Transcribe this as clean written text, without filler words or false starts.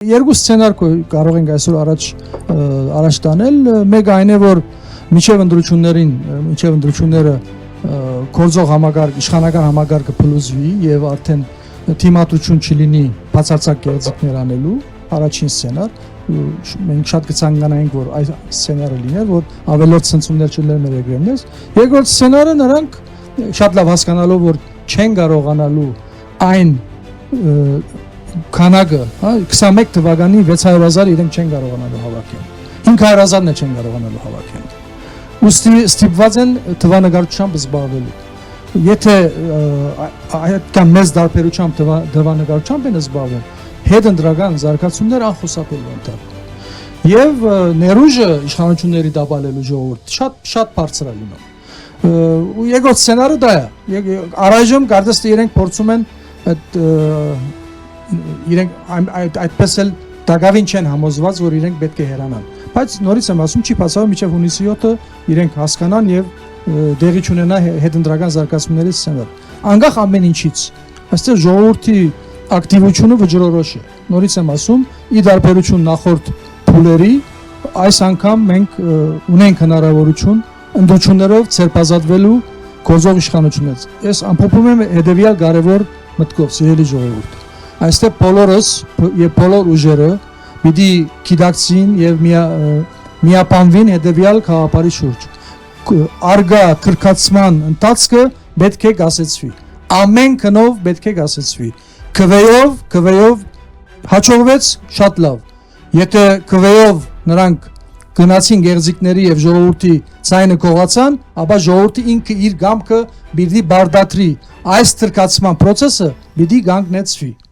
Երկու սցենար կարող ենք այսօր առաջ տանել, մեկը այն է, որ մինչև ընտրությունները գործող համագարկ, իշխանական համագարկը փլուզվի եւ արդեն թիմատություն չլինի բացարձակ կեղծիքներ անելու, առաջին սցենար, մենք շատ կցանկանայինք, որ այս սցենարը լիներ, որ ավելորդ ցնցումներ չլիներ մեր երկրի մեջ։ Երկրորդ սցենարը նրանք շատ լավ հասկանալով, որ չեն կարողանալու այն քանակը, 21 թվականի 600,000 իրենք չեն կարողանալու հավաքել։ 500,000-ն չեն կարողանալու հավաքել։ Ուստի ստիպված են թվանկարչությամբ զբաղվելու։ Եթե այդքան մեծ դարբերությամբ թվանկարչությամբ են զբաղվում, հետընտրական զարգացումներ անխուսափելի են դառնում։ Եվ ներուժը իշխանությունների տապալելու ժողովուրդ շատ բարձր է լինում։ Ու երկրորդ սցենարը դա է։ Առայժմ կարծես թե իրենք փորձում են իրենք այդպես էլ դակավին չեն համոզված, որ իրենք պետք է հեռանան։ Բայց նորից եմ ասում, չի բացառում մինչև հունիսի 7-ը իրենք հասկանան եւ դեղի չունենա հետընտրական զարգացումների սցենար։ Անկախ ամեն ինչից, այստեղ ժողովրդի ակտիվությունը վճռորոշ է։ Նորից եմ ասում, ի դարբերություն նախորդ փուլերի, այս անգամ մենք ունենք հնարավորություն ընդդիմություններով ցերպազատվելու գործող իշխանությունից։ Ես ամփոփում եմ հետեւյալ կարևոր մտքով, սիրելի ժողովուրդ։ Այստեղ բոլորս եւ բոլոր ուժերը պիտի գիտակցին եւ միապանվին հետեւյալ խաղապարի շուրջ։ Արգա կրկացման ընթացքը պետք է գասեցվի։ Ամեն քնով պետք է գասեցվի։ Քվեով հաջողվեց շատ լավ։ Եթե քվեով նրանք գնացին գեղձիկների եւ ժողովրդի ցայնը կողացան, ապա ժողովրդի ինքը իր գամքը պիտի բարդատրի։ Այս կրկացման process-ը պիտի կանգնեցվի։